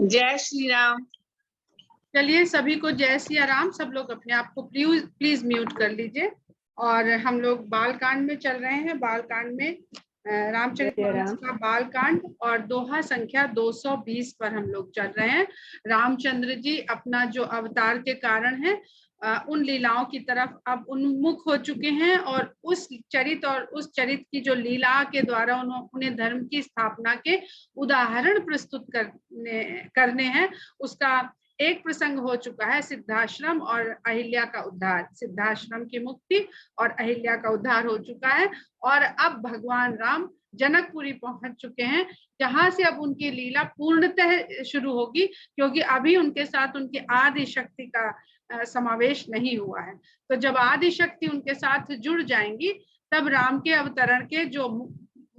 जय श्री राम। चलिए सभी को जय सिया राम। सब लोग अपने आप को प्लीज म्यूट कर लीजिए। और हम लोग बाल कांड में चल रहे हैं। बाल कांड में रामचरितमानस का बाल कांड और दोहा संख्या 220 पर हम लोग चल रहे हैं। रामचंद्र जी अपना जो अवतार के कारण है उन लीलाओं की तरफ अब उन्मुख हो चुके हैं और उस चरित की जो लीला के द्वारा उन्हें धर्म की स्थापना के उदाहरण प्रस्तुत करने हैं। उसका एक प्रसंग हो चुका है, सिद्धाश्रम और अहिल्या का उद्धार। सिद्धाश्रम की मुक्ति और अहिल्या का उद्धार हो चुका है और अब भगवान राम जनकपुरी पहुंच चुके हैं, जहां से अब उनकी लीला पूर्णतः शुरू होगी, क्योंकि अभी उनके साथ उनकी आदि शक्ति का समावेश नहीं हुआ है। तो जब आदि शक्ति उनके साथ जुड़ जाएंगी तब राम के अवतरण के जो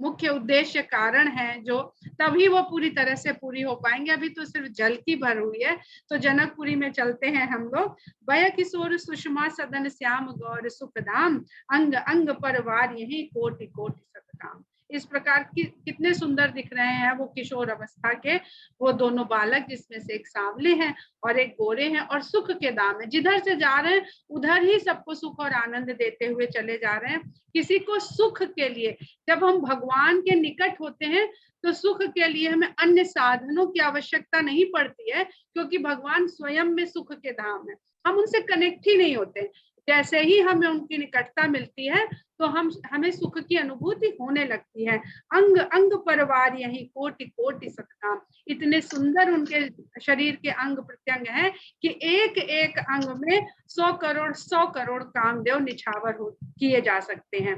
मुख्य उद्देश्य कारण है जो तभी वो पूरी तरह से पूरी हो पाएंगे। अभी तो सिर्फ जल की भर हुई है। तो जनकपुरी में चलते हैं हम लोग। वय किशोर सुषमा सदन श्याम गौर सुखधाम, अंग अंग परवार यही कोटि कोटि सतकाम। इस प्रकार की कितने सुंदर दिख रहे हैं वो किशोर अवस्था के वो दोनों बालक, जिसमें से एक सांवले हैं और एक गोरे हैं और सुख के दाम है। जिधर से जा रहे हैं उधर ही सबको सुख और आनंद देते हुए चले जा रहे हैं। किसी को सुख के लिए, जब हम भगवान के निकट होते हैं तो सुख के लिए हमें अन्य साधनों की आवश्यकता नहीं पड़ती है, क्योंकि भगवान स्वयं में सुख के धाम है। हम उनसे कनेक्ट ही नहीं होते। जैसे ही हमें उनकी निकटता मिलती है तो हमें सुख की अनुभूति होने लगती है। अंग अंग परवार यही कोटि कोटि सतकाम। इतने सुंदर उनके शरीर के अंग प्रत्यंग हैं कि एक एक अंग में 100 करोड़ कामदेव निछावर किए जा सकते हैं।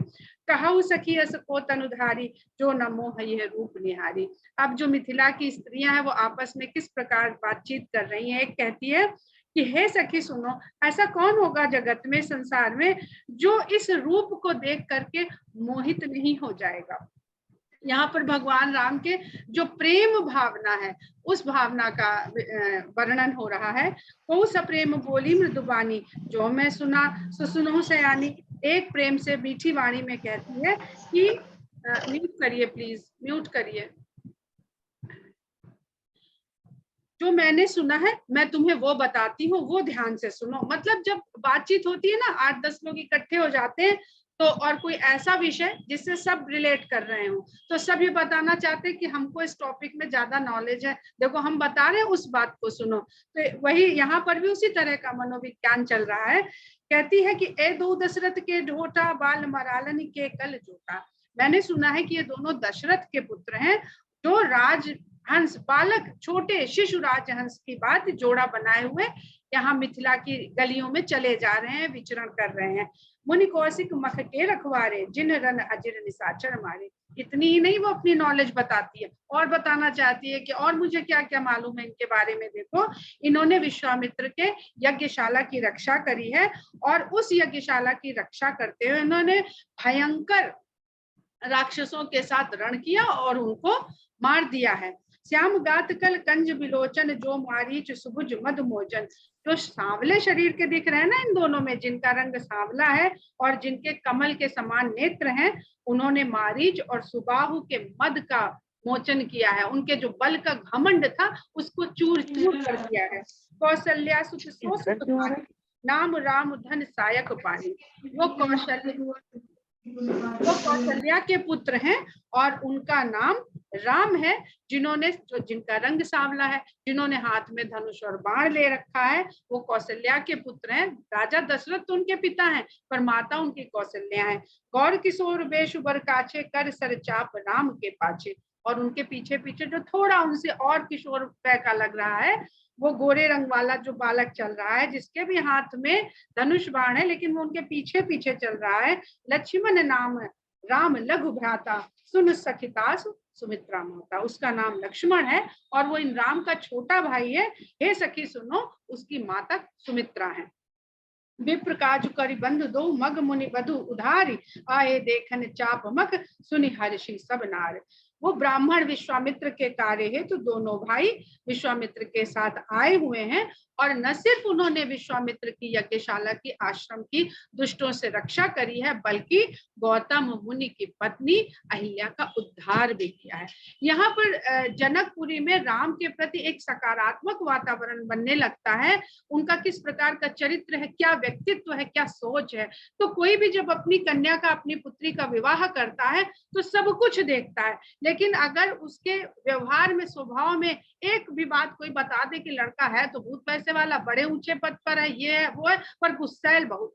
कहु सखी अस को तनुधारी, जो न मोह यह रूप निहारी। अब जो मिथिला की स्त्रियां हैं वो आपस में किस प्रकार बातचीत कर रही हैं। एक कहती है कि हे सखी सुनो, ऐसा कौन होगा जगत में, संसार में, जो इस रूप को देख करके मोहित नहीं हो जाएगा। यहाँ पर भगवान राम के जो प्रेम भावना है उस भावना का वर्णन हो रहा है। तो सप्रेम बोली मृदुबानी, जो मैं सुना सो सुनो सयानी। एक प्रेम से मीठी वाणी में कहती है कि म्यूट करिए, प्लीज म्यूट करिए। जो मैंने सुना है मैं तुम्हें वो बताती हूँ, वो ध्यान से सुनो। मतलब जब बातचीत होती है ना, 8-10 लोग इकट्ठे हो जाते हैं तो, और कोई ऐसा विषय जिससे सब रिलेट कर रहे हो, तो सब ये बताना चाहते हैं कि हमको इस टॉपिक में ज्यादा नॉलेज है, देखो हम बता रहे हैं, उस बात को सुनो। तो वही यहाँ पर भी उसी तरह का मनोविज्ञान चल रहा है। कहती है कि ए दो दशरथ के ढोटा, बाल मरालन के कल जोटा। मैंने सुना है कि ये दोनों दशरथ के पुत्र हैं, जो राज हंस, बालक छोटे शिशु राजहंस की बात जोड़ा बनाए हुए यहाँ मिथिला की गलियों में चले जा रहे हैं, विचरण कर रहे हैं। मुनि कौशिक मख के रखवारे, जिन रन अजिर निशाचर मारे। इतनी ही नहीं, वो अपनी नॉलेज बताती है और बताना चाहती है कि और मुझे क्या क्या मालूम है इनके बारे में। देखो, इन्होंने विश्वामित्र के यज्ञशाला की रक्षा करी है और उस यज्ञशाला की रक्षा करते हुए इन्होंने भयंकर राक्षसों के साथ रण किया और उनको मार दिया है। श्याम गात कल कंज विलोचन, जो मारीच सुभुज मद मोचन। जो सांवले शरीर के दिख रहे हैं ना इन दोनों में, जिनका रंग सांवला है और जिनके कमल के समान नेत्र हैं, उन्होंने मारीच और सुबाहु के मद का मोचन किया है। उनके जो बल का घमंड था उसको चूर चूर कर दिया है। कौशल्या सुत सो नाम राम धन सायक पानी। वो कौशल्या के पुत्र हैं और उनका नाम राम है, जिनका रंग सांवला है, जिन्होंने हाथ में धनुष और बाण ले रखा है, वो कौशल्या के पुत्र हैं। राजा दशरथ तो उनके पिता हैं पर माता उनकी कौशल्या है। गौर किशोर बेश उबर काछे, कर सर चाप राम के पाछे। और उनके पीछे पीछे जो थोड़ा उनसे और किशोर का लग रहा है, वो गोरे रंग वाला जो बालक चल रहा है, जिसके भी हाथ में धनुष बाण है, लेकिन वो उनके पीछे पीछे चल रहा है। लक्ष्मण नाम राम लघु भ्राता, सुन सखितास सुमित्रा माता। उसका नाम लक्ष्मण है और वो इन राम का छोटा भाई है। हे सखी सुनो, उसकी माता सुमित्रा है। विप्र काजु करि बंधु दो, मग मुनि बधु उधारी, आए देखन चाप मख, सुनि हर्षि सब नार। वो ब्राह्मण विश्वामित्र के कार्य है तो दोनों भाई विश्वामित्र के साथ आए हुए हैं। और न सिर्फ उन्होंने विश्वामित्र की यज्ञशाला की आश्रम की दुष्टों से रक्षा करी है, बल्कि गौतम मुनि की पत्नी अहिल्या का उद्धार भी किया है। यहाँ पर जनकपुरी में राम के प्रति एक सकारात्मक वातावरण बनने लगता है। उनका किस प्रकार का चरित्र है, क्या व्यक्तित्व है, क्या सोच है। तो कोई भी जब अपनी कन्या का, अपनी पुत्री का विवाह करता है तो सब कुछ देखता है, लेकिन अगर उसके व्यवहार में, स्वभाव में एक भी बात कोई बता दे कि लड़का है तो बहुत पैसे वाला, बड़े ऊंचे पद पर है, ये है वो है, पर गुस्सैल बहुत,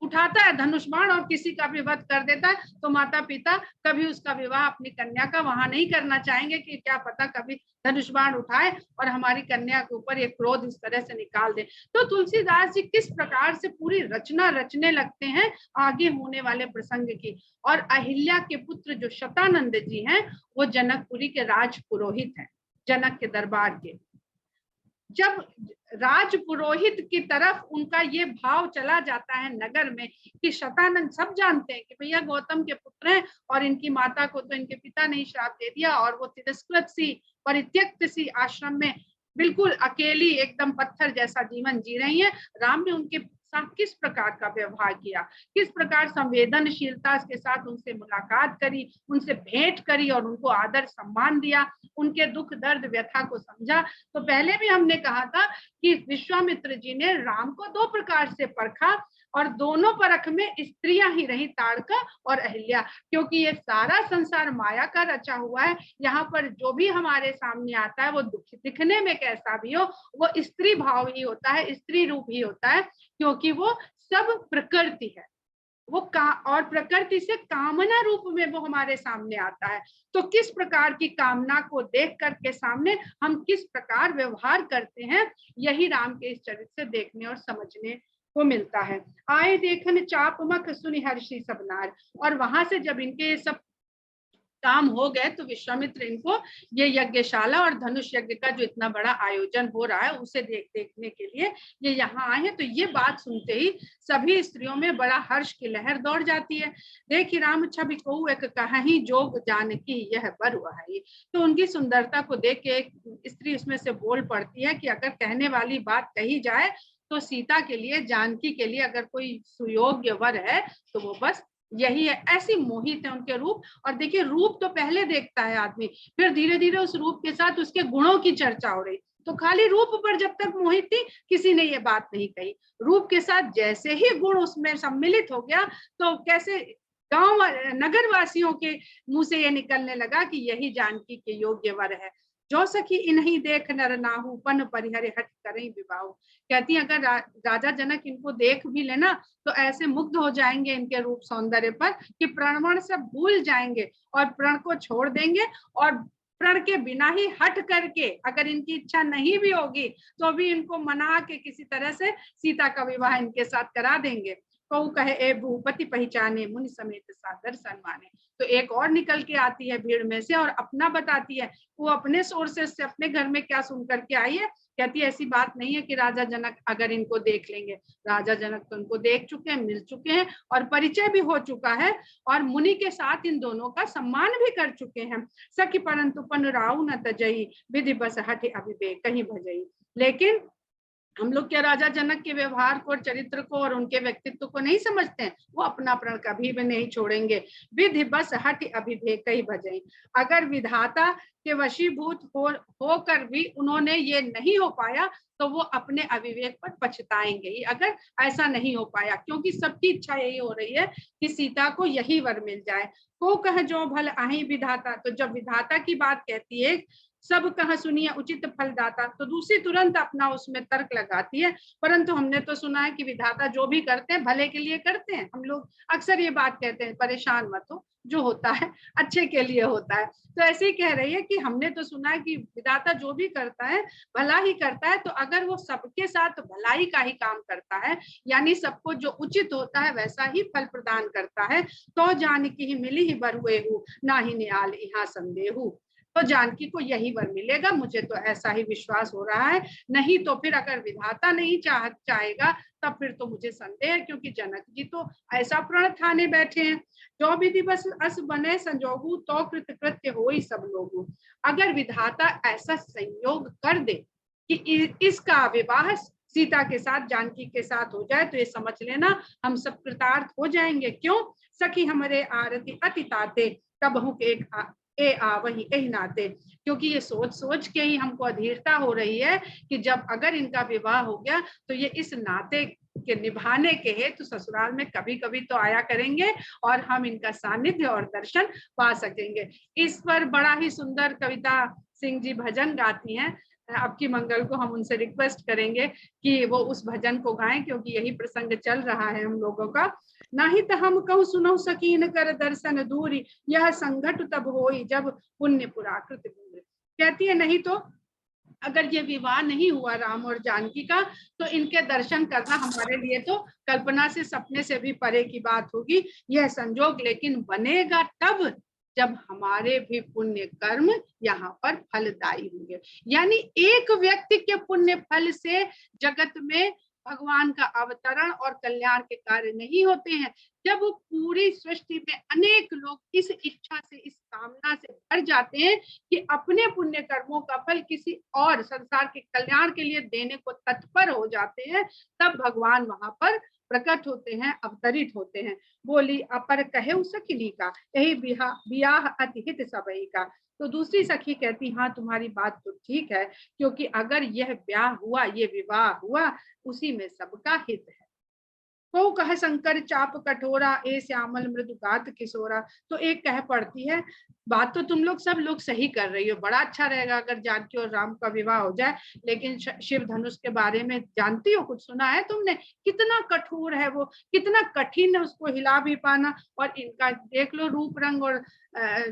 उठाता है धनुष बाण और किसी का भी वध कर देता है, तो माता पिता कभी उसका विवाह अपनी कन्या का वहां नहीं करना चाहेंगे कि क्या पता कभी धनुष बाण उठाए और हमारी कन्या के ऊपर एक क्रोध इस तरह से निकाल दे। तो तुलसीदास जी किस प्रकार से पूरी रचना रचने लगते हैं आगे होने वाले प्रसंग की। और अहिल्या के पुत्र जो शतानंद जी हैं, वो जनकपुरी के राज पुरोहित हैं, जनक के दरबार के। जब राज पुरोहित की तरफ उनका ये भाव चला जाता है नगर में कि शतानंद, सब जानते हैं कि भैया गौतम के पुत्र हैं और इनकी माता को तो इनके पिता ने श्राप दे दिया और वो तिरस्कृत सी, परित्यक्त सी आश्रम में बिल्कुल अकेली, एकदम पत्थर जैसा जीवन जी रही है। राम ने उनके साथ किस प्रकार का व्यवहार किया, किस प्रकार संवेदनशीलता के साथ उनसे मुलाकात करी, उनसे भेंट करी और उनको आदर सम्मान दिया, उनके दुख दर्द व्यथा को समझा। तो पहले भी हमने कहा था कि विश्वामित्र जी ने राम को दो प्रकार से परखा और दोनों परख में स्त्रियां ही रही, ताड़का और अहिल्या, क्योंकि ये सारा संसार माया का रचा हुआ है। यहाँ पर जो भी हमारे सामने आता है वो दिखने में कैसा भी हो, वो स्त्री भाव ही होता है, स्त्री रूप ही होता है, क्योंकि वो सब प्रकृति है, वो और प्रकृति से कामना रूप में वो हमारे सामने आता है। तो किस प्रकार की कामना को देख करके सामने हम किस प्रकार व्यवहार करते हैं, यही राम के इस चरित्र से देखने और समझने को मिलता है। आए देखन चाप मख सुनि हर्षि सबनार। और वहां से जब इनके सब काम हो गए तो विश्वामित्र इनको ये यज्ञशाला और धनुष यज्ञ का जो इतना बड़ा आयोजन हो रहा है उसे देखने के लिए ये यहाँ आए हैं। तो ये बात सुनते ही सभी स्त्रियों में बड़ा हर्ष की लहर दौड़ जाती है। देखी राम छवि कहूँ एक कहीं जोग जानकी यह बरुआ है। तो उनकी सुंदरता को देख के एक स्त्री उसमें से बोल पड़ती है कि अगर कहने वाली बात कही जाए तो सीता के लिए, जानकी के लिए अगर कोई सुयोग्य वर है तो वो बस यही है। ऐसी मोहित है उनके रूप। और देखिए, रूप तो पहले देखता है आदमी, फिर धीरे धीरे उस रूप के साथ उसके गुणों की चर्चा हो रही। तो खाली रूप पर जब तक मोहित थी किसी ने ये बात नहीं कही। रूप के साथ जैसे ही गुण उसमें सम्मिलित हो गया तो कैसे गांव नगर वासियों के मुंह से ये निकलने लगा कि यही जानकी के योग्य वर है। जो सखी इन्हीं देख नर नाहु पन परिहरे हट करें विवाह। कहती है अगर राजा जनक इनको देख भी लेना तो ऐसे मुग्ध हो जाएंगे इनके रूप सौंदर्य पर कि प्रणवण से भूल जाएंगे और प्रण को छोड़ देंगे और प्रण के बिना ही हट करके, अगर इनकी इच्छा नहीं भी होगी तो भी इनको मना के किसी तरह से सीता का विवाह इनके साथ करा देंगे। कहू कहे ए भूपति पहचाने मुनि समेत सादर सन्माने। तो एक और निकल के आती है भीड़ में से और अपना बताती है, वो अपने सोर्सेस से अपने घर में क्या सुन करके आई है। कहती है ऐसी बात नहीं है कि राजा जनक अगर इनको देख लेंगे, राजा जनक तो इनको देख चुके हैं, मिल चुके हैं और परिचय भी हो चुका है और मुनि के साथ इन दोनों का सम्मान भी कर चुके हैं। सखी परंतु पन राउ न तजई विधि बस हटे अभिवेक कहीं भजई। लेकिन हम लोग क्या राजा जनक के व्यवहार को और चरित्र को और उनके व्यक्तित्व को नहीं समझते हैं। वो अपना प्रण कभी भी नहीं छोड़ेंगे। विधि बस हट अभिवेक कहीं भजई। अगर विधाता के वशीभूत होकर भी उन्होंने ये नहीं हो पाया तो वो अपने अविवेक पर पछताएंगे ही, अगर ऐसा नहीं हो पाया, क्योंकि सबकी इच्छा यही हो रही है कि सीता को यही वर मिल जाए। को कह जो भल आही विधाता। तो जब विधाता की बात कहती है सब कहा सुनिए उचित फलदाता, तो दूसरी तुरंत अपना उसमें तर्क लगाती है। परंतु हमने तो सुना है कि विधाता जो भी करते हैं भले के लिए करते हैं। हम लोग अक्सर ये बात कहते हैं परेशान मत हो, जो होता है अच्छे के लिए होता है। तो ऐसे ही कह रही है कि हमने तो सुना है कि विधाता जो भी करता है भला ही करता है। तो अगर वो सबके साथ भलाई का ही काम करता है, यानी सबको जो उचित होता है वैसा ही फल प्रदान करता है, तो जानकी ही मिली ही बरुए हूँ ना ही निहाल यहाँ संदेहू। तो जानकी को यही वर मिलेगा, मुझे तो ऐसा ही विश्वास हो रहा है। नहीं तो फिर अगर विधाता नहीं चाहेगा तब फिर तो मुझे संदेह है, क्योंकि जनक जी तो ऐसा प्रण ठाने बैठे हैं, जो विधि बस अस बने संजोगु तो कृत कृत्य होई सब लोगु। अगर विधाता ऐसा संयोग कर दे कि इसका विवाह सीता के साथ, जानकी के साथ हो जाए, तो ये समझ लेना हम सब कृतार्थ हो जाएंगे। क्यों? सखी हमारे आरती अति ताते कबहु के ए आ वही एही नाते। क्योंकि ये सोच सोच के ही हमको अधीरता हो रही है कि जब अगर इनका विवाह हो गया तो ये इस नाते के निभाने के हेतु तो ससुराल में कभी कभी तो आया करेंगे और हम इनका सानिध्य और दर्शन पा सकेंगे। इस पर बड़ा ही सुंदर कविता सिंह जी भजन गाती हैं। अब की मंगल को हम उनसे रिक्वेस्ट करेंगे कि वो उस भजन को गाएं, क्योंकि यही प्रसंग चल रहा है हम लोगों का। नहीं तो हम कहूँ सुनो सकीन कर दर्शन दूरी, यह संघट तब होई जब पुण्य पुराकृत दूरी। कहती है नहीं तो अगर ये विवाह नहीं हुआ राम और जानकी का तो इनके दर्शन करना हमारे लिए तो कल्पना से, सपने से भी परे की बात होगी। यह संजोग लेकिन बनेगा तब जब हमारे भी पुण्य कर्म यहाँ पर फलदायी होंगे। यानी एक व्यक्ति के पुण्य फल से जगत में भगवान का अवतरण और कल्याण के कार्य नहीं होते हैं। जब पूरी सृष्टि में अनेक लोग इस इच्छा से, इस कामना से भर जाते हैं कि अपने पुण्य कर्मों का फल किसी और संसार के कल्याण के लिए देने को तत्पर हो जाते हैं, तब भगवान वहां पर प्रकट होते हैं, अवतरित होते हैं। बोली अपर कहे सखिनी का, यही बियाह अतिहित सबई का। तो दूसरी सखी कहती हाँ तुम्हारी बात तो ठीक है, क्योंकि अगर यह ब्याह हुआ, ये विवाह हुआ, उसी में सबका हित है। को कह शंकर चाप कठोरा, ए श्यामल मृदुगात किशोरा। तो एक कह पड़ती है बात तो तुम लोग सब लोग सही कर रही हो, बड़ा अच्छा रहेगा अगर जानकी और राम का विवाह हो जाए, लेकिन शिव धनुष के बारे में जानती हो, कुछ सुना है तुमने? कितना कठोर है वो, कितना कठिन है उसको हिला भी पाना। और इनका देख लो रूप रंग और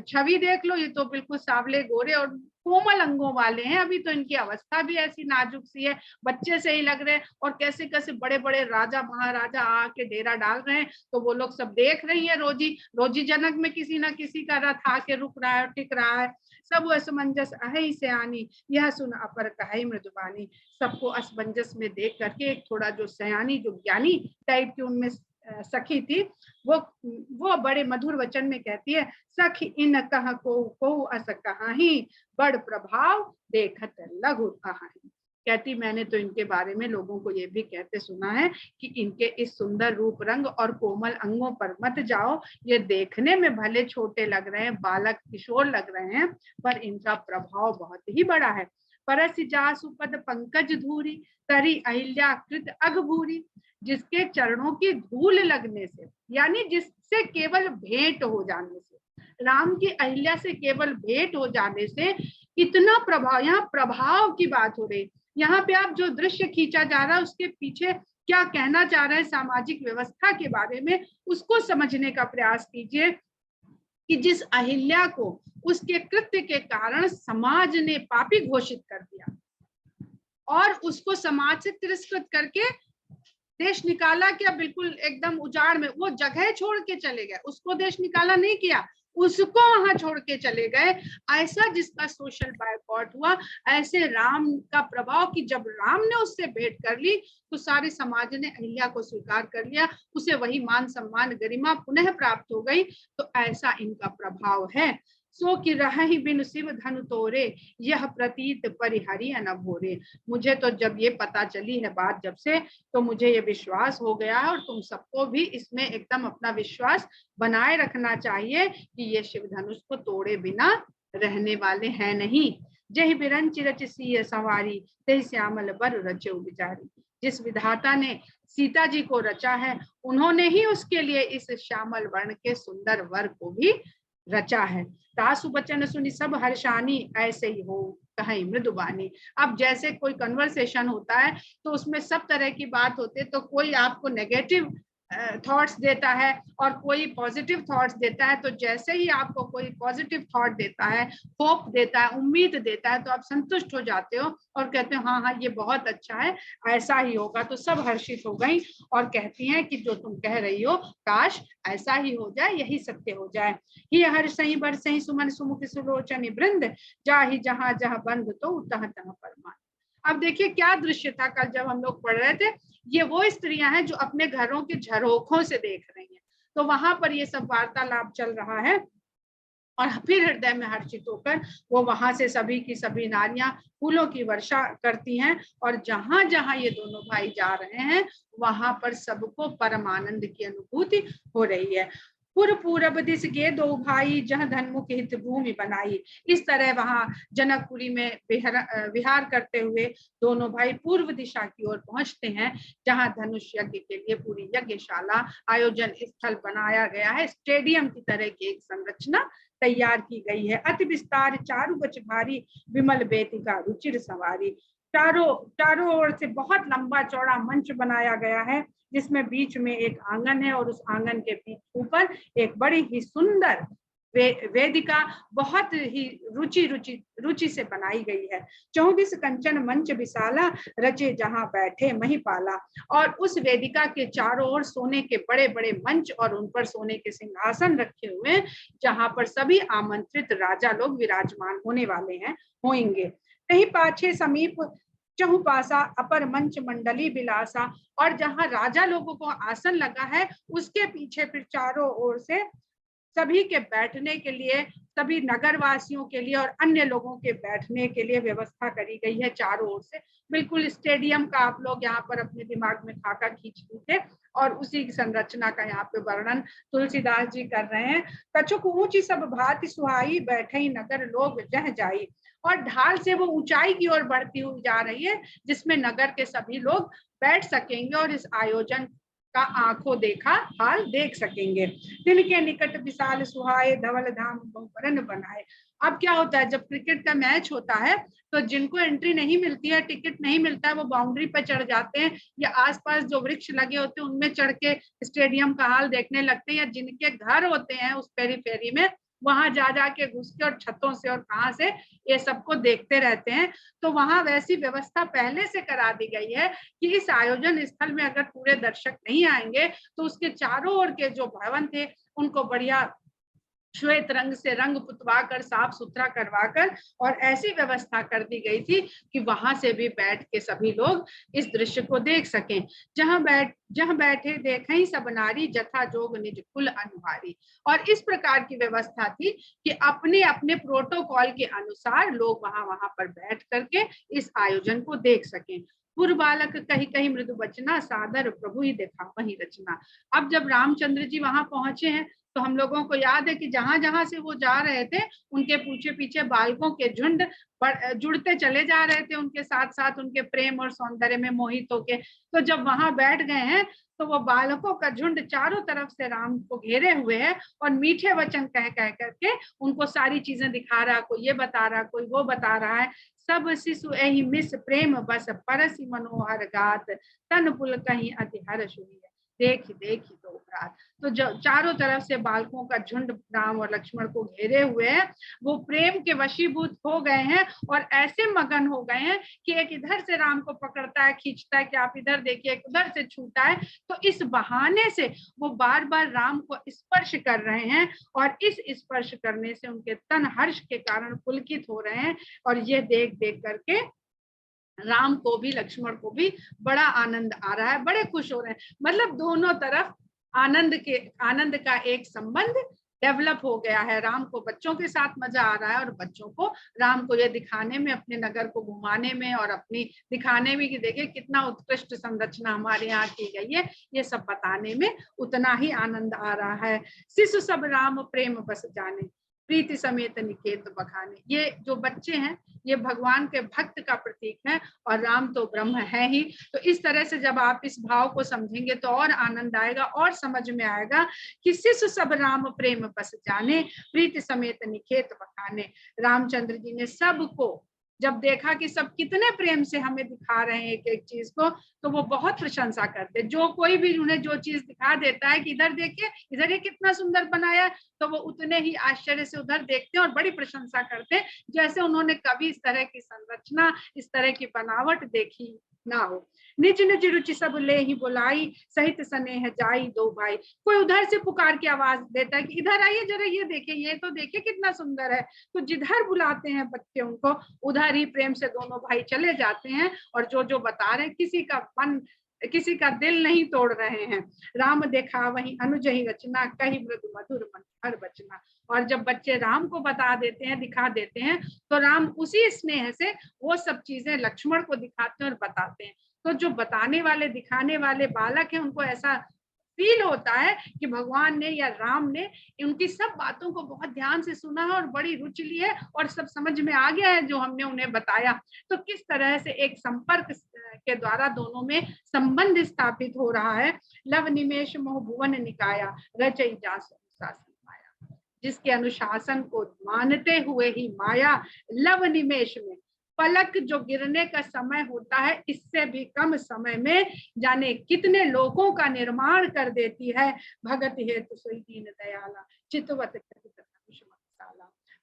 छवि देख लो, ये तो बिल्कुल सावले गोरे और कोमल अंगों वाले हैं। अभी तो इनकी अवस्था भी ऐसी नाजुक सी है, बच्चे से ही लग रहे हैं, और कैसे कैसे बड़े बड़े राजा महाराजा आके डेरा डाल रहे हैं, तो वो लोग सब देख रही है। रोजी रोजी जनक में किसी ना किसी का रथ आके रुक रहा है, टिक रहा है। सब असमंजस अहि से आनी, यह सुन अपर कहे मृदुबानी। सबको असमंजस में देख करके एक थोड़ा जो सयानी, जो ज्ञानी टाइप की उनमें सखी थी, वो बड़े मधुर वचन में कहती है, सखी इन कह को अस कहाही, बड़ प्रभाव देखत लघु कहाही। कहती मैंने तो इनके बारे में लोगों को ये भी कहते सुना है कि इनके इस सुंदर रूप रंग और कोमल अंगों पर मत जाओ, ये देखने में भले छोटे लग रहे हैं, बालक किशोर लग रहे हैं, पर इनका प्रभाव बहुत ही बड़ा है। परस जासु पद पंकज धूरी, तरी अहिल्या कृत अघभूरी। जिसके चरणों की धूल लगने से, यानी जिससे केवल भेंट हो जाने से, राम की अहिल्या से केवल भेंट हो जाने से इतना प्रभाव, यहाँ प्रभाव की बात हो रही। यहाँ पे आप जो दृश्य खींचा जा रहा है उसके पीछे क्या कहना चाह रहे हैं सामाजिक व्यवस्था के बारे में, उसको समझने का प्रयास कीजिए कि जिस अहिल्या को उसके कृत्य के कारण समाज ने पापी घोषित कर दिया और उसको समाज से तिरस्कृत करके देश निकाला, क्या बिल्कुल एकदम उजाड़ में, वो जगह छोड़ के चले गए, उसको देश निकाला नहीं किया, उसको वहां छोड़ के चले गए। ऐसा जिसका सोशल बायकॉट हुआ, ऐसे राम का प्रभाव कि जब राम ने उससे भेंट कर ली तो सारे समाज ने अहिल्या को स्वीकार कर लिया, उसे वही मान सम्मान गरिमा पुनः प्राप्त हो गई। तो ऐसा इनका प्रभाव है। सो कि रहि बिन शिव धनु तोरे, यह प्रतीत परिहरि अनभोरे। मुझे तो जब ये पता चली है बात जब से, तो मुझे ये विश्वास हो गया है, और तुम सबको भी इसमें एकदम अपना विश्वास बनाए रखना चाहिए कि ये शिव धनुष को तोड़े बिना रहने वाले हैं नहीं। जय बिरंच रच सिय सवारी, तय श्यामल बर रचो बिचारी। जिस विधाता ने सीता जी को रचा है, उन्होंने ही उसके लिए इस श्यामल वर्ण के सुंदर वर को भी रचा है। तासु बचन सुनी सब हर्षानी, ऐसे ही हो कहीं मृदुबानी। अब जैसे कोई कन्वर्सेशन होता है तो उसमें सब तरह की बात होती है, तो कोई आपको नेगेटिव थॉट्स देता है और कोई पॉजिटिव थॉट्स देता है, तो जैसे ही आपको कोई पॉजिटिव थॉट देता है, होप देता है, उम्मीद देता है, तो आप संतुष्ट हो जाते हो और कहते हो हाँ हाँ ये बहुत अच्छा है, ऐसा ही होगा। तो सब हर्षित हो गई और कहती हैं कि जो तुम कह रही हो काश ऐसा ही हो जाए, यही सत्य हो जाए। ही हर सही बर सही सुमन सुमुख सुलोचन वृंद, जाहि जहां जहां बंद तो तह तह परमान। अब देखिए क्या दृश्य था कल जब हम लोग पढ़ रहे थे। ये वो स्त्रियां हैं जो अपने घरों के झरोखों से देख रही हैं, तो वहां पर ये सब वार्तालाप चल रहा है और फिर हृदय में हर्षित होकर वो वहां से सभी की सभी नारियां फूलों की वर्षा करती हैं और जहां जहां ये दोनों भाई जा रहे हैं वहां पर सबको परम आनंद की अनुभूति हो रही है। पूरब दिस गे दो भाई जहाँ धनमुख हित भूमि बनाई। इस तरह वहां जनकपुरी में विहार करते हुए दोनों भाई पूर्व दिशा की ओर पहुंचते हैं, जहां धनुष यज्ञ के लिए पूरी यज्ञशाला आयोजन स्थल बनाया गया है। स्टेडियम की तरह की एक संरचना तैयार की गई है। अति विस्तार चारु बच भारी विमल बेतिका रुचिर सवारी। चारों ओर से बहुत लंबा चौड़ा मंच बनाया गया है, जिसमें बीच में एक आंगन है और उस आंगन के बीच ऊपर एक बड़ी ही सुंदर वेदिका बहुत ही रुचि से बनाई गई है। 24 कंचन मंच विशाला रचे जहां बैठे महिपाला। और उस वेदिका के चारों ओर सोने के बड़े बड़े मंच और उन पर सोने के सिंहासन रखे हुए, जहां पर सभी आमंत्रित राजा लोग विराजमान होने वाले हैं होंगे। कहीं पाछे समीप चहुपासा अपर मंच मंडली बिलासा। और जहां राजा लोगों को आसन लगा है उसके पीछे फिर चारों ओर से सभी के बैठने के लिए, सभी नगर वासियों के लिए और अन्य लोगों के बैठने के लिए व्यवस्था करी गई है चारों ओर से। बिल्कुल स्टेडियम का आप लोग यहाँ पर अपने दिमाग में खाका खींच लीजिए और उसी की संरचना का यहाँ पे वर्णन तुलसीदास जी कर रहे हैं। कछुक ऊंची सब भांति सुहाई बैठे नगर लोग जह जाई। और ढाल से वो ऊंचाई की ओर बढ़ती हुई जा रही है, जिसमें नगर के सभी लोग बैठ सकेंगे और इस आयोजन का आंखों देखा हाल देख सकेंगे। दिन के निकट विशाल सुहाए धवल धाम बहुवरन बनाए। अब क्या होता है जब क्रिकेट का मैच होता है तो जिनको एंट्री नहीं मिलती है, टिकट नहीं मिलता है, वो बाउंड्री पर चढ़ जाते हैं या आसपास जो वृक्ष लगे होते हैं उनमें चढ़ के स्टेडियम का हाल देखने लगते हैं, या जिनके घर होते हैं उस पेरीफेरी में वहां जा जाके घुस के और छतों से और कहां से ये सबको देखते रहते हैं। तो वहां वैसी व्यवस्था पहले से करा दी गई है कि इस आयोजन स्थल में अगर पूरे दर्शक नहीं आएंगे तो उसके चारों ओर के जो भवन थे उनको बढ़िया श्वेत रंग से रंग पुतवा कर साफ सुथरा करवा कर और ऐसी व्यवस्था कर दी गई थी कि वहां से भी बैठ के सभी लोग इस दृश्य को देख सकें। जहां बैठे देखें सब नारी जथा जोग निज कुल अनुहारी। और इस प्रकार की व्यवस्था थी कि अपने अपने प्रोटोकॉल के अनुसार लोग वहां पर बैठ करके इस आयोजन को देख सकें। पूर्व बालक कहीं कहीं मृदु बचना सादर प्रभु ही देखा वही रचना। अब जब रामचंद्र जी वहां पहुंचे हैं तो हम लोगों को याद है कि जहां जहां से वो जा रहे थे उनके पीछे पीछे बालकों के झुंड जुड़ते चले जा रहे थे, उनके साथ साथ उनके प्रेम और सौंदर्य में मोहित होके। तो जब वहां बैठ गए हैं तो वो बालकों का झुंड चारों तरफ से राम को घेरे हुए है और मीठे वचन कह कह करके उनको सारी चीजें दिखा रहा, कोई ये बता रहा, कोई वो बता रहा है। सब शिशु एहि मिस प्रेम बस परसी मनोहर गात, तन पुल कहीं अति हर्ष हुई है, देखी तो रात। तो जो चारों तरफ से बालकों का झुंड राम और लक्ष्मण को घेरे हुए हैं, वो प्रेम के वशीभूत हो गए हैं और ऐसे मगन हो गए हैं कि एक इधर से राम को पकड़ता है, खींचता है कि आप इधर देखिए, एक उधर से छूता है। तो इस बहाने से वो बार बार राम को स्पर्श कर रहे हैं और इस स्पर्श करने से उनके तन हर्ष के कारण पुलकित हो रहे हैं। और ये देख देख करके राम को भी लक्ष्मण को भी बड़ा आनंद आ रहा है, बड़े खुश हो रहे हैं। मतलब दोनों तरफ आनंद का एक संबंध डेवलप हो गया है। राम को बच्चों के साथ मजा आ रहा है और बच्चों को राम को ये दिखाने में, अपने नगर को घुमाने में और अपनी दिखाने में कि देखिए कितना उत्कृष्ट संरचना हमारे यहाँ की गई है, ये सब बताने में उतना ही आनंद आ रहा है। शिशु सब राम प्रेम बस जाने, प्रीति समेत निकेत बखाने। ये जो बच्चे हैं ये भगवान के भक्त का प्रतीक है और राम तो ब्रह्म है ही। तो इस तरह से जब आप इस भाव को समझेंगे तो और आनंद आएगा और समझ में आएगा कि शिशु सब राम प्रेम बस जाने, प्रीति समेत निकेत बखाने। रामचंद्र जी ने सबको जब देखा कि सब कितने प्रेम से हमें दिखा रहे हैं एक एक चीज को, तो वो बहुत प्रशंसा करते। जो कोई भी उन्हें जो चीज दिखा देता है कि इधर देखिए, इधर ये कितना सुंदर बनाया, तो वो उतने ही आश्चर्य से उधर देखते हैं और बड़ी प्रशंसा करते हैं, जैसे उन्होंने कभी इस तरह की संरचना, इस तरह की बनावट देखी ना हो। निज निज रुचि सब ले ही बुलाई, सहित स्नेह जाई दो भाई। कोई उधर से पुकार की आवाज देता है कि इधर आइए जरा, ये देखिए, ये तो देखिए कितना सुंदर है। तो जिधर बुलाते हैं बच्चे उनको, उधर ही प्रेम से दोनों भाई चले जाते हैं, और जो जो बता रहे हैं, किसी का मन, किसी का दिल नहीं तोड़ रहे हैं। राम देखा वही अनुज ही रचना, कही मृदु मधुर मन हर बचना। और जब बच्चे राम को बता देते हैं, दिखा देते हैं, तो राम उसी स्नेह से वो सब चीजें लक्ष्मण को दिखाते हैं और बताते हैं। तो जो बताने वाले, दिखाने वाले बालक हैं, उनको ऐसा फील होता है कि भगवान ने या राम ने उनकी सब बातों को बहुत ध्यान से सुना है और बड़ी रुचि ली है, और सब समझ में आ गया है जो हमने उन्हें बताया। तो किस तरह से एक संपर्क के द्वारा दोनों में संबंध स्थापित हो रहा है। लव निमेश मोह भुवन निकाया, रचई जासु अनुशासन माया। जिसके अनुशासन को मानते हुए ही माया लव निमेश में, पलक जो गिरने का समय होता है, इससे भी कम समय में जाने कितने लोगों का निर्माण कर देती है। भगत हेतु सोई दीन दयाला, चितवत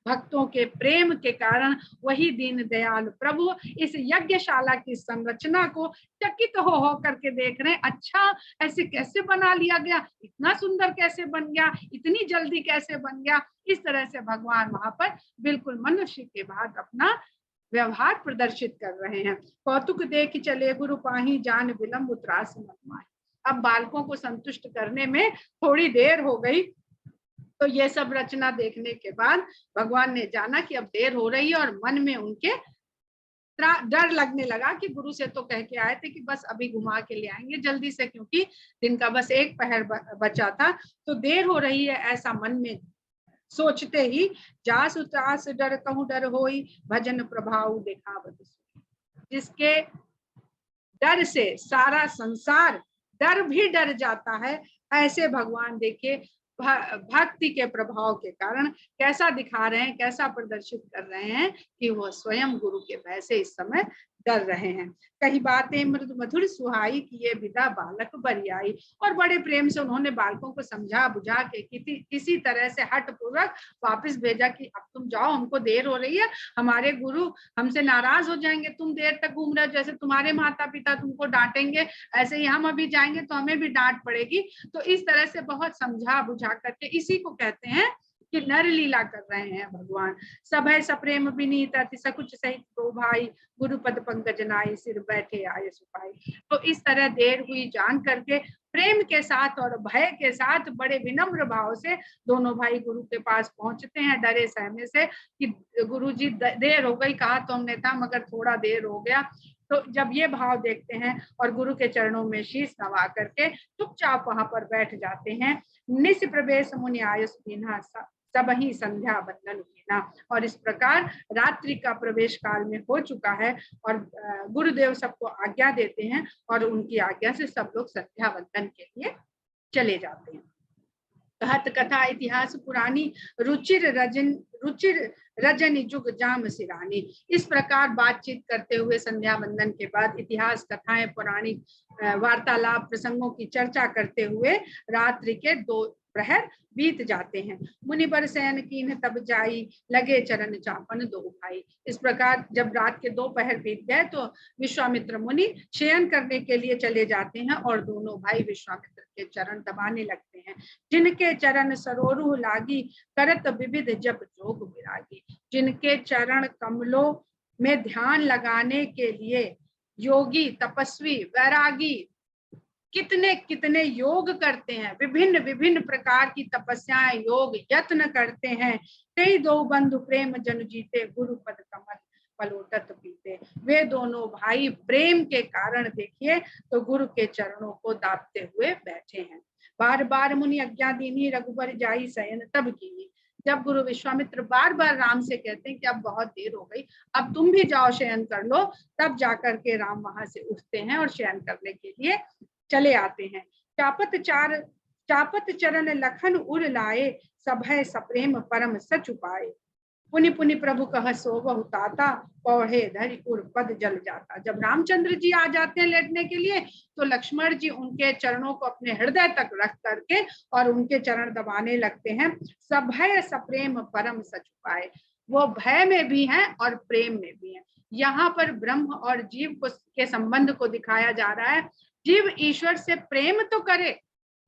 भक्तों के प्रेम के कारण वही दीन दयाल प्रभु इस यज्ञशाला की संरचना को चकित हो करके देख रहे हैं। अच्छा, ऐसे कैसे बना लिया गया, इतना सुंदर कैसे बन गया, इतनी जल्दी कैसे बन गया। इस तरह से भगवान वहां पर बिल्कुल मनुष्य के बाद अपना व्यवहार प्रदर्शित कर रहे हैं। कौतुक देख चले गुरु पाही, जान विलंब उतरास मत माही। अब बालकों को संतुष्ट करने में थोड़ी देर हो गई, तो ये सब रचना देखने के बाद भगवान ने जाना कि अब देर हो रही है, और मन में उनके डर लगने लगा कि गुरु से तो कह के आए थे कि बस अभी घुमा के ले आएंगे जल्दी से, क्योंकि दिन का बस एक पहर बचा था, तो देर हो रही है, ऐसा मन में सोचते ही जास उतास डर कहूं डर होई, भजन प्रभाव देखावत। जिसके डर से सारा संसार डर भी डर जाता है, ऐसे भगवान देखिए भक्ति के प्रभाव के कारण कैसा दिखा रहे हैं, कैसा प्रदर्शित कर रहे हैं कि वो स्वयं गुरु के भय से इस समय डर रहे हैं। कही बातें मृदु मधुर सुहाई, किए विदा बालक बरियाई। और बड़े प्रेम से उन्होंने बालकों को समझा बुझा के किसी तरह से हट पूर्वक वापस भेजा कि अब तुम जाओ, हमको देर हो रही है, हमारे गुरु हमसे नाराज हो जाएंगे, तुम देर तक घूम रहे हो, जैसे तुम्हारे माता पिता तुमको डांटेंगे, ऐसे ही हम अभी जाएंगे तो हमें भी डांट पड़ेगी। तो इस तरह से बहुत समझा बुझा करके, इसी को कहते हैं कि नर लीला कर रहे हैं भगवान। सब है सप्रेम विनीत अति सकुच सहित दो भाई, गुरुपद पंकज नाई, सिर बैठे आए सिपाही। तो इस तरह देर हुई जान करके प्रेम के साथ और भय के साथ बड़े विनम्र भाव से दोनों भाई गुरु के पास पहुंचते हैं, डरे सहमे से कि गुरु जी देर हो गई, कहा तो हमने था मगर थोड़ा देर हो गया। तो जब ये भाव देखते हैं और गुरु के चरणों में शीश नवा करके चुपचाप वहां पर बैठ जाते हैं। निस प्रवेश मुनि आयुष पीना, सब ही संध्या बंदन कीना। और इस प्रकार रात्रि का प्रवेश काल में हो चुका है, और गुरुदेव सबको आज्ञा देते हैं, और उनकी आज्ञा से सब लोग संध्या बंदन के लिए चले जाते हैं। कहत कथा इतिहास पुरानी, रुचिर रजनी जुग जाम सिरानी। इस प्रकार बातचीत करते हुए संध्या बंदन के बाद इतिहास कथाएं, पुरानी वार्तालाप, प्रसंगों की चर्चा करते हुए रात्रि के 2 प्रहर बीत जाते हैं। मुनि बर शयन कीन तब जाई, लगे चरण चापन दो भाई। इस प्रकार जब रात के 2 पहर बीत गए तो विश्वामित्र मुनि शयन करने के लिए चले जाते हैं, और दोनों भाई विश्वामित्र के चरण दबाने लगते हैं। जिनके चरण सरोरु लागी, करत विविध जप जोग विरागी। जिनके चरण कमलों में ध्यान लगाने के लिए योगी, तपस्वी, वैरागी कितने कितने योग करते हैं, विभिन्न विभिन्न प्रकार की तपस्याएं, योग, यत्न करते हैं। कई दो बंधु प्रेम जन जीते, गुरु पद कमल पलोटत पीते। वे दोनों भाई प्रेम के कारण देखिए तो गुरु के चरणों को दाबते हुए बैठे हैं। बार बार मुनि आज्ञा दीनी, रघुबर जाई शयन तब कीनी। जब गुरु विश्वामित्र बार बार राम से कहते हैं कि अब बहुत देर हो गई, अब तुम भी जाओ शयन कर लो, तब जाकर के राम वहां से उठते हैं और शयन करने के लिए चले आते हैं। चापत चरण लखन उर लाए, सब है सप्रेम परम सच उपाए। पुनि पुनि प्रभु कह सोवहु ताता, पौढ़े धरि उर पद जल जाता। जब रामचंद्र जी आ जाते हैं लेटने के लिए, तो लक्ष्मण जी उनके चरणों को अपने हृदय तक रख करके और उनके चरण दबाने लगते हैं। सभय सप्रेम परम सच पाए, वो भय में भी हैं और प्रेम में भी हैं। यहाँ पर ब्रह्म और जीव को के संबंध को दिखाया जा रहा है। जीव ईश्वर से प्रेम तो करे,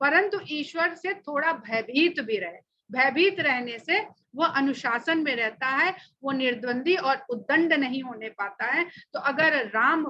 परंतु ईश्वर से थोड़ा भयभीत भी रहे। भयभीत रहने से वो अनुशासन में रहता है, वो निर्द्वंदी और उद्दंड नहीं होने पाता है। तो अगर राम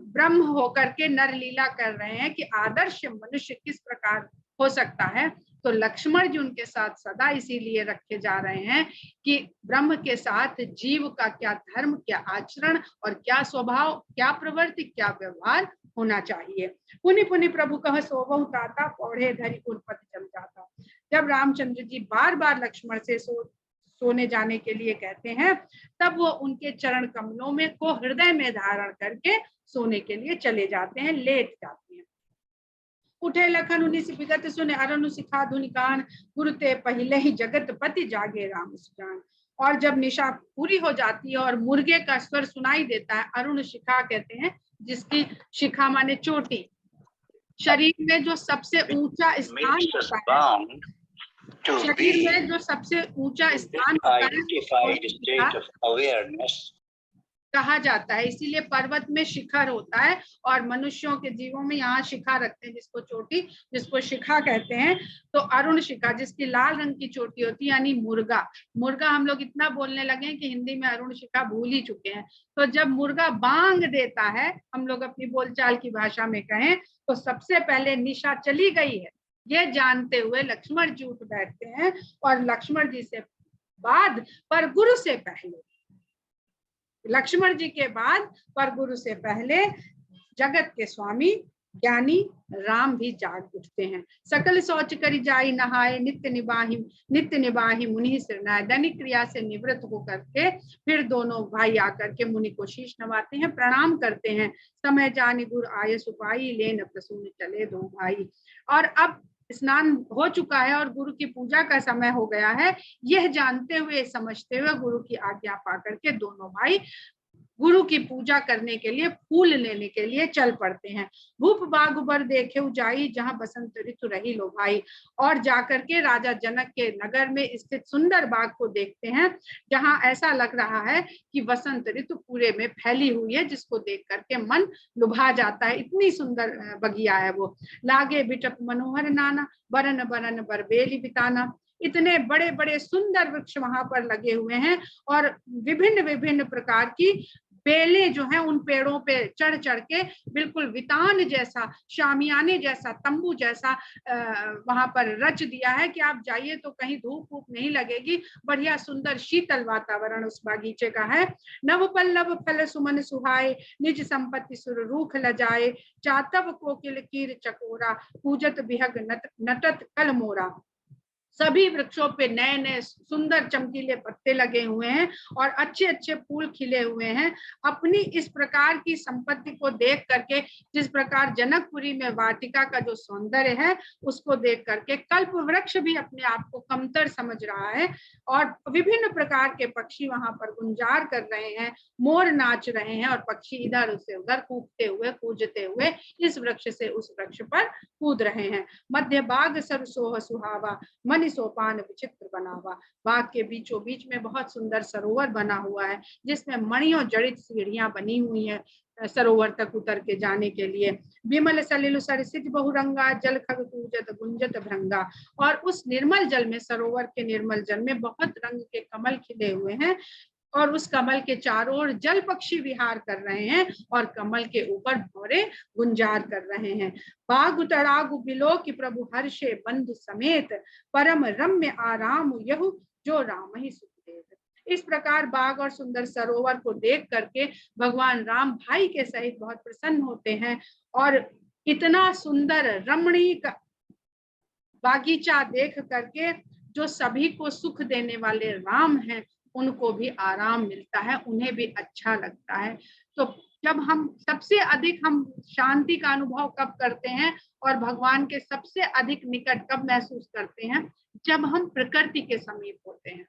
ब्रह्म होकर के नर लीला कर रहे हैं कि आदर्श मनुष्य किस प्रकार हो सकता है, तो लक्ष्मण जी उनके साथ सदा इसीलिए रखे जा रहे हैं कि ब्रह्म के साथ जीव का क्या धर्म, क्या आचरण और क्या स्वभाव, क्या प्रवृत्ति, क्या व्यवहार होना चाहिए। पुनि पुनि प्रभु कह सोवहु ताता, पौढ़े धरि उर पद जल जाता। जब रामचंद्र जी बार बार लक्ष्मण से सोने जाने के लिए कहते हैं, तब वो उनके चरण कमलों में को हृदय में धारण करके सोने के लिए चले जाते हैं, लेट जाते हैं। उठे लखन उन्नीस विगत सुने, अरुण शिखा धुनि कान, गुरु ते पहले ही जगत पति जागे राम सुजान। और जब निशा पूरी हो जाती है और मुर्गे का स्वर सुनाई देता है, अरुण शिखा कहते हैं जिसकी शिखा माने चोटी, शरीर में जो सबसे ऊंचा स्थान होता है, शरीर में जो सबसे ऊंचा स्थान होता है कहा जाता है। इसीलिए पर्वत में शिखर होता है और मनुष्यों के जीवों में यहाँ शिखा रखते हैं, जिसको चोटी, जिसको शिखा कहते हैं। तो अरुण शिखा जिसकी लाल रंग की चोटी होती है, यानी मुर्गा। मुर्गा हम लोग इतना बोलने लगे हैं कि हिंदी में अरुण शिखा भूल ही चुके हैं। तो जब मुर्गा बांग देता है, हम लोग अपनी बोलचाल की भाषा में कहें, तो सबसे पहले निशा चली गई है ये जानते हुए लक्ष्मण जी उठ बैठते हैं और लक्ष्मण जी से बाद पर गुरु से पहले, लक्ष्मण जी के बाद पर गुरु से पहले जगत के स्वामी ज्ञानी राम भी जाग उठते हैं। सकल सोच करी जाई नहाए, नित्य निबाही मुनि सिरनाए। दैनिक क्रिया से निवृत्त होकर के फिर दोनों भाई आकर के मुनि को शीश नवाते हैं, प्रणाम करते हैं। समय जानी गुर आय सुपाई, लेन प्रसून चले दो भाई। और अब स्नान हो चुका है और गुरु की पूजा का समय हो गया है, यह जानते हुए समझते हुए गुरु की आज्ञा पाकर के दोनों भाई गुरु की पूजा करने के लिए फूल लेने के लिए चल पड़ते हैं। भूप बाग बर देखे जाई, जहां बसंत ऋतु रही लो भाई। और जाकर के राजा जनक के नगर में स्थित सुंदर बाग को देखते हैं, जहां ऐसा लग रहा है कि वसंत ऋतु पूरे में फैली हुई है, जिसको देख करके मन लुभा जाता है। इतनी सुंदर बगिया है वो। लागे बिटप मनोहर नाना, बरन बरन बरबेली बिताना। इतने बड़े बड़े सुंदर वृक्ष वहां पर लगे हुए हैं और विभिन्न विभिन्न प्रकार की बेलें जो हैं उन पेड़ों पे चढ़ चढ़ के बिल्कुल वितान जैसा, शामियाने जैसा, तंबू जैसा वहां पर रच दिया है कि आप जाइए तो कहीं धूप वूप नहीं लगेगी। बढ़िया सुंदर शीतल वातावरण उस बागीचे का है। नव पल्लव फल सुमन सुहाए, निज संपत्ति सुर रूख लजाए। चातव कोकिल कीर चकोरा, पूजत बिहग नटत कल मोरा। सभी वृक्षों पे नए नए सुंदर चमकीले पत्ते लगे हुए हैं और अच्छे अच्छे फूल खिले हुए हैं। अपनी इस प्रकार की संपत्ति को देख करके, जिस प्रकार जनकपुरी में वाटिका का जो सौंदर्य है उसको देख करके कल्प वृक्ष भी अपने आप को कमतर समझ रहा है। और विभिन्न प्रकार के पक्षी वहां पर गुंजार कर रहे हैं, मोर नाच रहे हैं और पक्षी इधर से उधर कूदते हुए कूदते हुए इस वृक्ष से उस वृक्ष पर कूद रहे हैं। मध्य बाग सरसोह सुहावा, मन सोपान विचित्र बनावा। बाग के बीचों बीच में बहुत सुंदर सरोवर बना हुआ है, जिसमें मणियों जड़ित सीढ़ियां बनी हुई हैं सरोवर तक उतर के जाने के लिए। विमल सलिल सरसिज बहुरंगा, जल खग कूजत गुंजत भृंगा। और उस निर्मल जल में, सरोवर के निर्मल जल में बहुत रंग के कमल खिले हुए हैं और उस कमल के चारों ओर जल पक्षी विहार कर रहे हैं और कमल के ऊपर भौरे गुंजार कर रहे हैं। बाग तड़ागु बिलो की प्रभु हर्षे बंधु समेत, परम रम्य आराम यहु जो राम ही सुखदेव। इस प्रकार बाग और सुंदर सरोवर को देख करके भगवान राम भाई के सहित बहुत प्रसन्न होते हैं और इतना सुंदर रमणीक बागीचा देख करके जो सभी को सुख देने वाले राम हैं उनको भी आराम मिलता है, उन्हें भी अच्छा लगता है। तो जब हम सबसे अधिक हम शांति का अनुभव कब करते हैं और भगवान के सबसे अधिक निकट कब महसूस करते हैं, जब हम प्रकृति के समीप होते हैं।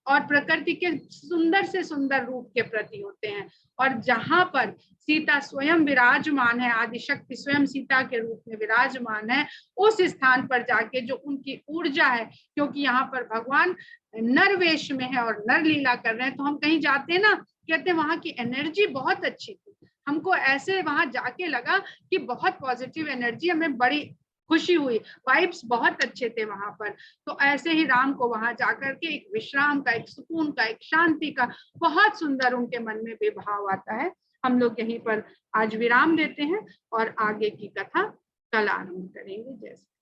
और प्रकृति के सुंदर से सुंदर रूप के प्रति होते हैं। और जहां पर सीता स्वयं विराजमान है, आदिशक्ति स्वयं सीता के रूप में विराजमान है, उस स्थान पर जाके जो उनकी ऊर्जा है, क्योंकि यहाँ पर भगवान नर वेश में है और नर लीला कर रहे हैं, तो हम कहीं जाते हैं ना, कहते हैं वहां की एनर्जी बहुत अच्छी थी, हमको ऐसे वहां जाके लगा कि बहुत पॉजिटिव एनर्जी, हमें बड़ी खुशी हुई, वाइब्स बहुत अच्छे थे वहां पर। तो ऐसे ही राम को वहां जाकर के एक विश्राम का, एक सुकून का, एक शांति का बहुत सुंदर उनके मन में भी भाव आता है। हम लोग यहीं पर आज विराम देते हैं और आगे की कथा कल आरंभ करेंगे। जैसे